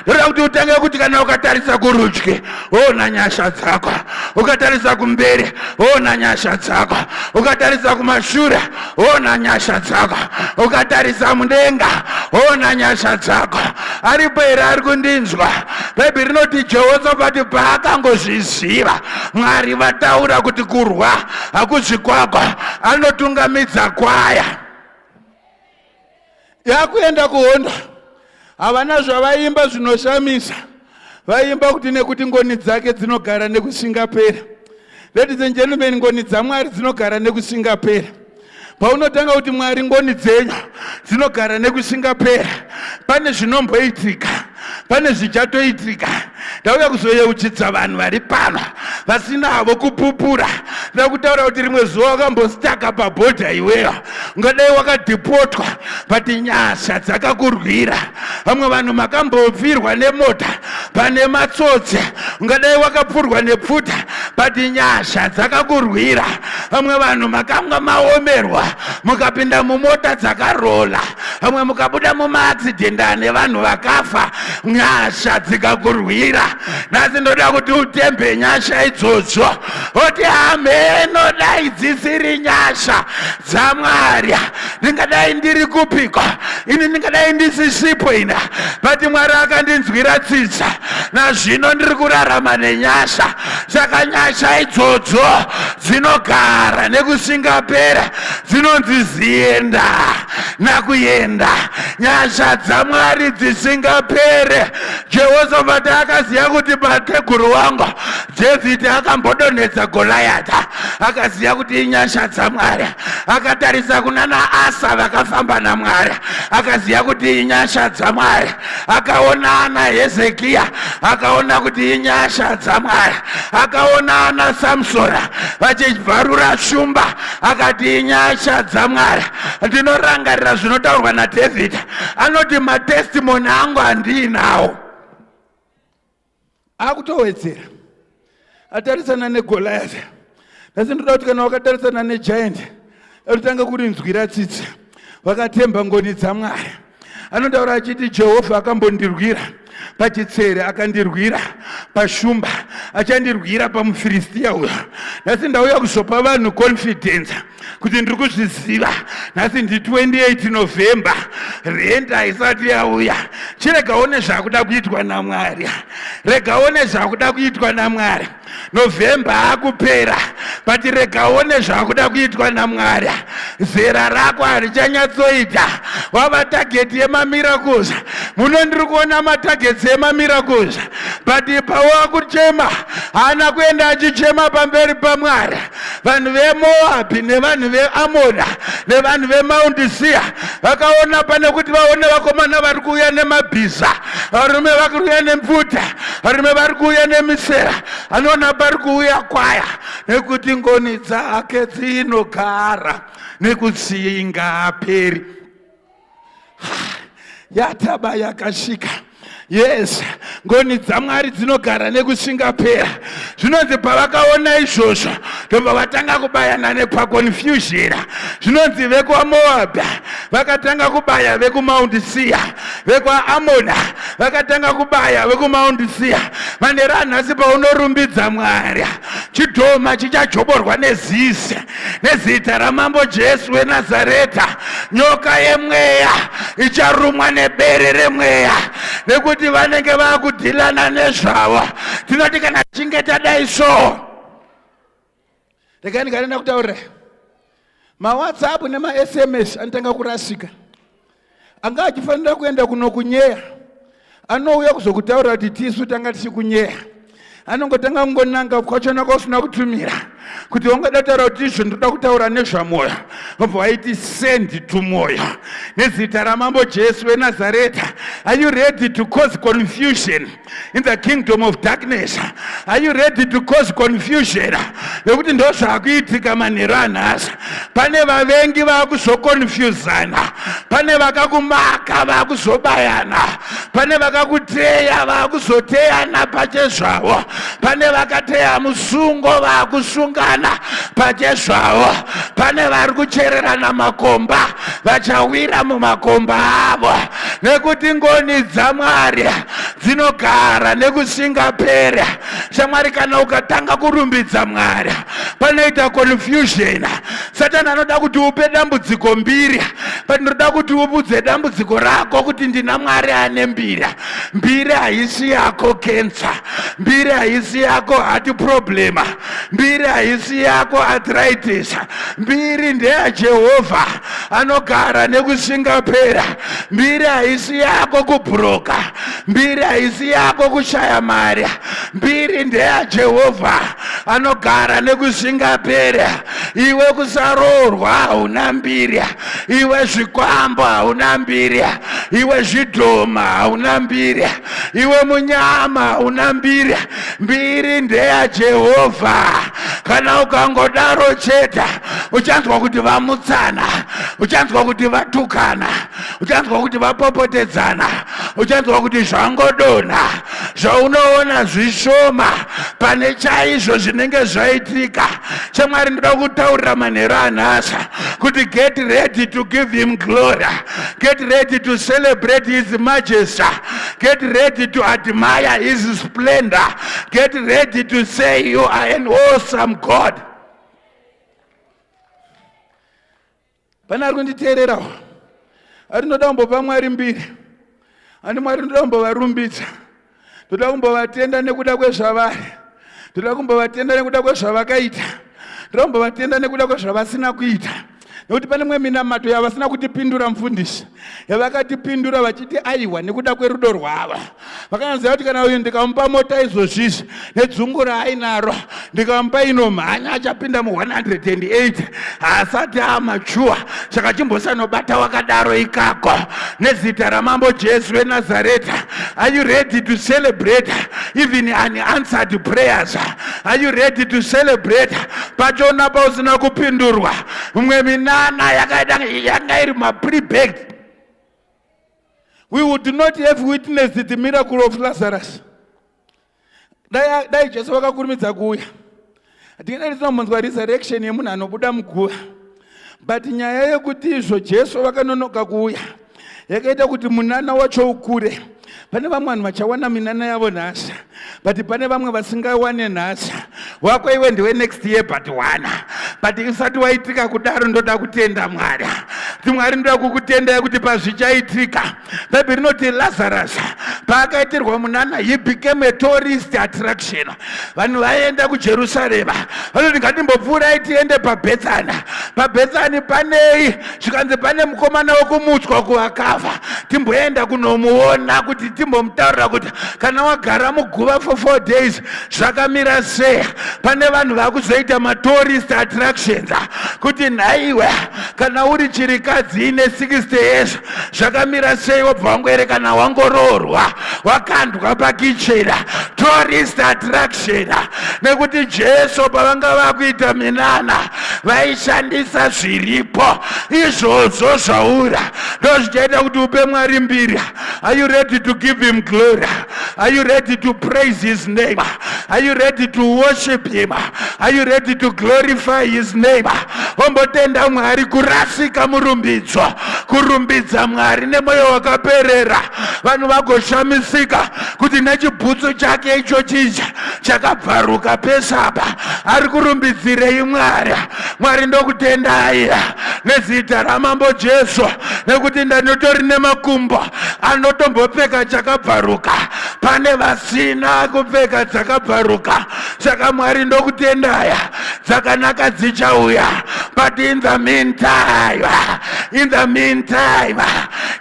Speaker 1: Ndoda kuti utange kuti kana ukatarisa kurudyi ona nyasha dzako, ukatarisa kumberi ona nyasha dzako, ukatarisa kumashure ona nyasha dzako, ukatarisa mudenga ona nyasha dzako. Aripo here ari kundinzwa? Bhaibheri rinoti Jehoshafati paakangozviziva Mwari vataura kuti kurwa hakuzi kwako, anotungamidza kwaya. Yakuenda kuhondo, havana zvavaimba zvinoshamisa. Vaimba kuti nekuti ngoni dzake dzinogara nekusingapera. Ladies and gentlemen, ngoni dzaMwari dzinogara nekusingapera. Paunotanga kuti Mwari ngoni dzenyu dzinogara nekusingapera, pane zvinomboitika, pane zvichatoitika. Ndauya kuzoyeuchidza vanhu vari pano vasina havo kupupura. Ndauya kutaura kuti rimwe zuva wakambostaka pabhodha iweyo, ungadai wakadhipotwa, pati nyasha dzakakurwira. Vamwe vanhu makambopfirwa nemota pane matsotsi, ungadai wakapfurwa nepfuta, pati nyasha dzakakurwira. Vamwe vanhu makanga maomerwa, mukapinda mumota dzakarola. Vamwe mukabuda mumaaccident ane vanhu vakafa, nyasha dzikakurwira. Nhasi ndoda kuti utembe nyasha idzodzo, oti amen. Dai dzisiri nyasha dzaMwari, ndingadai ndiri kupiko, ini ndingadai ndisisipo ina, but Mwari akandinzwira tsitsa, nazvino ndiri kurarama nenyasha. Saka nyasha idzodzo dzinogara nekusingapera, dzinonzi zienda nakuyenda. Nyasha dzaMwari dzisingapere. Jehoshafati akaziva kuti pateguru wangu David akambodonhedza Goliata, akaziva kuti inyasha dzaMwari. Akatarisa kunana Asa vakafamba naMwari, akaziva kuti inyasha dzaMwari. Akaona ana Hezekia, akaona kuti inyasha dzaMwari. Akaona ana Samsona vachibvarura shumba, akati inyasha dzaMwari. Ndinorangarira zvinotaurwa naDavid, anoti matestimony angu handinawo. Akutowedzera, atarisana neGoliath. Nhasi ndoda kuti kana wakatarisana negiant, unotanga kurinzwira tsitsi. Wakatemba ngoni dzaMwari. Anotaura achiti Jehovha akambondirwira pachitsere, akandirwira pashumba, achandirwira pamuFiristia uyo. Nhasi ndauya kuzopa vanhu confidence kuti ndiri kuzviziva. Nhasi ndi 28 November, renda isati yauya. Chiregaone zvakuda kuitwa naMwari, regaone zvakuda kuitwa naMwari. November akupera, but regaone zvakuda kuitwa naMwari. Zera rako harichanyatsoita. Wava target yemamiracles. Muno ndiri kuona matargets emamiracles, but pawakuchema haana kuenda achichema pamberi paMwari. Vanhu veMoabhi nevanhu veAmona nevanhu veMount Seir vakaona pane kuti vaone vakomana vari kuuya nemabhiza, varume vari kuuya nemfuta, varume vari kuuya nemisera. Anoona pari kuuya kwaya nekuti ngoni dzake dzinogara nekusingaperi. Yataba yakashika. Yes, ngoni dzaMwari dzinogara nekusingapera. Zvinonzi pavakaona izvozvo ndobva vatanga kubayana nepaconfusion. Zvinonzi vekwaMoabhi vakatanga kubaya vekuMount Seir, vekwaAmona vakatanga kubaya vekuMount Seir. Manera nhasi paunorumbidza Mwari, chidhoma chichajoborwa nezizi, nezita ramambo Jesu weNazareta. Nyoka yemweya icharumwa nebere remweya, nekuti vanenge vakudhilana nezvavo. Tinoti kana tichinge tadai so, regai ndikanena kutaurira, maWhatsApp nemaSMS anotanga kurasika. Anga achifanira kuenda kuno kunyeya, anouya kuzokutaurira kuti tisu tanga tichikunyeya. Anongotanga kungonanga kwachona kwausina kutumira kuti ungada kutaura kuti izvo ndoda kutaura nezvamwoyo, wabva waiti send to mwoyo nezita ramambo Jesu weNazareta. Are you ready to cause confusion in the kingdom of darkness? Are you ready to cause confusion? Nekuti ndo zvakuitika manheru anhasi. Pane vavengi vakuzokonfusana, pane vakakumaka vakuzobayana, pane vakakuteya vakuzoteyana pachezvavo, pane vakateya musungo vakusunga vachaungana pachezvavo. Pane vari kuchererana makomba, vachawira mumakomba avo, nekuti ngoni dzaMwari dzinogara nekusingapera. Shamwari, kana ukatanga kurumbidza Mwari, panoita confusion. Satani anoda kuti upe dambudziko mbiri, panoda kuti upudze dambudziko rako kuti ndina Mwari ane mbiri. Mbiri haisi yako cancer, mbiri haisi yako heart problem, mbiri haisi yako arthritis. Mbiri ndeya Jehovha anogara nekusingapera. Mbiri haisi yako kubroka, mbiri haisi yako kushaya mari. Mbiri ndeya Jehovha anogara nekusingapera. Iwe kusaroorwa hauna mbiri, iwe zvikwambo hauna mbiri, iwe zvidhoma hauna mbiri, iwe munyama hauna mbiri. Mbiri ndeya Jehovha. Kana ukangodaro chete, uchanzwa kuti vamutsana, uchanzwa kuti vatukana, uchanzwa kuti vapopotedzana, uchanzwa kuti zvangodona. Zvaunoona zvishoma pane chaizvo zvinenge zvaitika. Shamwari, ndoda kutaurira manheru anhasa kuti get ready to give him glory, get ready to celebrate his majesty, get ready to admire his splendor, get ready to say you are an awesome God. Pane ari kunditeererawo, ari ndoda kumbopa Mwari mbiri, ani Mwari ndoda kumbovarumbidza, ndoda kumbovatenda nekuda kwezvavari, ndoda kumbovatenda nekuda kwezvavakaita, ndoda kumbovatenda nekuda kwezvavasina kuita. Nekuti pane mwe minamato yavasina kutipindura mufundisi, yavakatipindura vachiti aiwa nekuda kwerudo rwavo. Vakanziva kuti kana uyu ndikamupa mota izvozvizvi nedzungu raainaro, ndikamupa inomhanya achapinda mu108 haasati amachuwa. Saka chimbosanobata wakadaro ikako nezita ramambo Jesu weNazareta. Are you ready to celebrate even unanswered prayers? Are you ready to celebrate pachona pausina kupindurwa? Mumwe minana yanga iri pre-baked. We would not have witnessed the miracle of Lazarus. Dai Jesu vakakurumidza kuuya, hatingada tinombonzwa resurrection yemunhu anobuda muguva. But nyaya yekuti izvo Jesu vakanonoka kuuya yakaita kuti munana wacho ukure. Pane vamwe vanhu vachawana minana yavo nhasi, but pane vamwe vasingawane nhasi. Wako iwe ndiwe next year but wana. But usati waitika kudaro, ndoda kutenda Mwari. Mwari ndoda kukutenda kuti pazvichaitika. Bhaibheri rinoti Lazarus paakaitirwa munana, he became a tourist attraction. Vanhu vaienda kuJerusarema, vanoti ngatimbopfuurai tiende paBhetsani. paBhetsani panei? Zvikanzi pane mukomana wokumutswa kuvakafa, timboenda kunomuona kuti timbomutaurira kuti kana wagara muguva for 4 days zvakamira sei. Pane vanhu vakuzoita tourist attractions kuti nhaiwe kana uri chirikadzi ine 60 years zvakamira sei, wobva wangoerekana wangoroorwa wakandwa pakichena. Tourist attraction. Nekuti Jesu pavanga vakuita minana vaishandisa zviripo izvozvo zvaura, ndozvichaita kuti upe Mwari mbiri. Are you ready to give him glory? Are you ready to praise his name? Are you ready to worship him? Are you ready to glorify his name? Ombotenda Mwari, kurasika murumbidzo, kurumbidza Mwari nemoyo wakaperera. Vanhu vagoshamisika kuti nechibhutsu chake icho chija chakabvaruka pesapa ari kurumbidzirei Mwari. Mwari ndokutendai nezita ramambo Jesu, nekuti ndanotori nemakumbo anotombopfeka chakabvaruka, pane vasina kupfeka chakabvaruka. Saka Mwari ndokutendai, dzakanaka dzichauya. But in the meantime,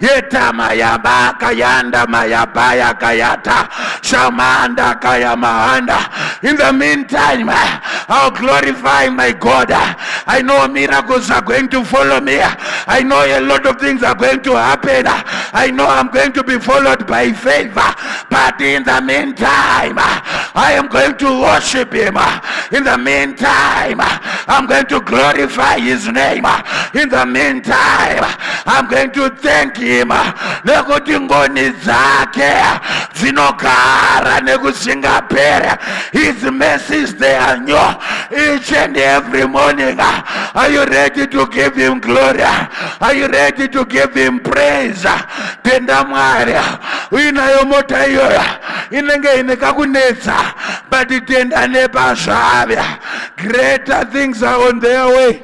Speaker 1: yetama yabaka yanda mayabaya kayata shamanda kayamahanda. In the meantime, I'll glorify my God. I know miracles are going to follow me. I know a lot of things are going to happen. I know I'm going to be followed by favor. But in the meantime, I am going to worship him. In the meantime, I'm going to glorify his name. In the meantime, I'm going to thank him. Nekuti ngoni dzake dzinogara nekusingapera. His mercies, they are new each and every morning. Are you ready to give him glory? Are you ready to give him praise? Tenda Mwari, uinayo mota iyoyo inenge inekakunetsa, but tenda nepazvavya. Greater things are on their way.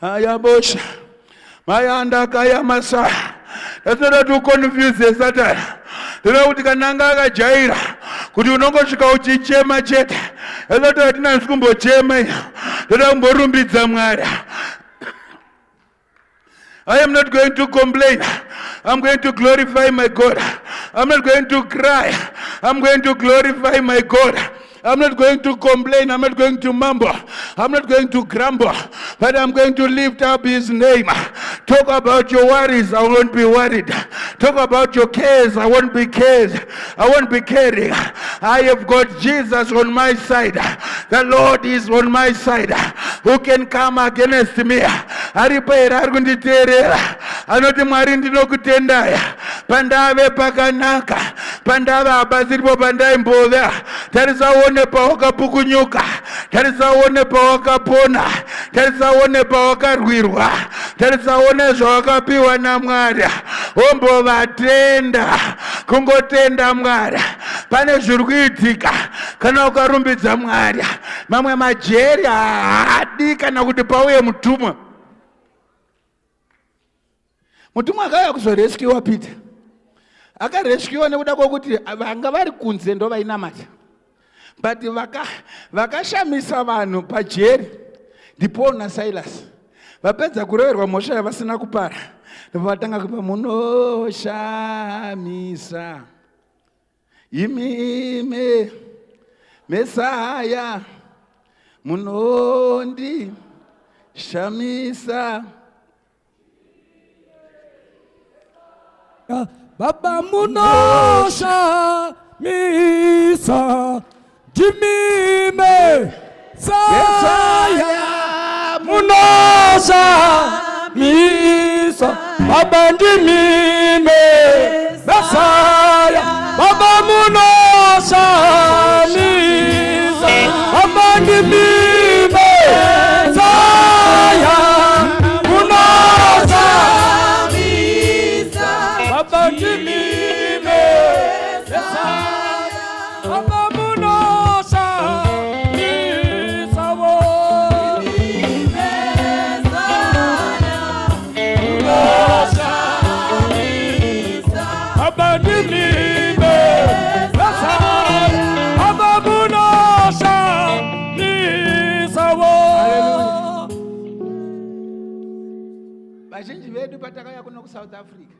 Speaker 1: Ayabosha, Mayanda Kaya Masa. That's not to confuse the Satan. The Lord Kananga Jaira. Could you not go to Chema Jet? A lot of Nanskumbo Chema. The Ramborumbi Zamara. I am not going to complain. I'm going to glorify my God. I'm not going to cry. I'm going to glorify my God. I'm not going to complain. I'm not going to mumble. I'm not going to grumble. But I'm going to lift up his name. Talk about your worries. I won't be worried. Talk about your cares. I won't be cared. I won't be caring. I have got Jesus on my side. The Lord is on my side. Who can come against me? Aripera argunditerera. Anoti Mwari ndinokutendaya. Pandave pakanaka. Pandave abaziripo pandai mbodha. Tarisaone pawakapukunyuka. Tarisaone pawakapona. Tarisaone pawakarwirwa. Tarisaone zvawakapiwa naMwari. Ombovatenda. Kungotenda Mwari. Pane zviri kuitika kana ukarumbidza Mwari. Mamwe majeri haadi kana kuti pauye mutumwa. Mutumwa akauya kuzorescuwa Peter. Akarescuwa nekuda kwokuti vanga vari kunze ndo vainamata. But vakashamisa vanhu pajeri ndiPaul naSilas. Vapedza kuroverwa mhosva yavasina kupara. Vatanga kupa munoshamisa. Imime Mesaya munondi shamisa.
Speaker 4: Baba munosha misa Jimime Saya munosha misa Baba Jimime Saya Baba munosha misa Baba Jimime Saya munosha Baba Jimime Saya Baba munosha misa wo munosha misa Baba Jimime Saya Baba munosha misa wo.
Speaker 1: Vazhinji vedu patakauya kuno kuSouth Africa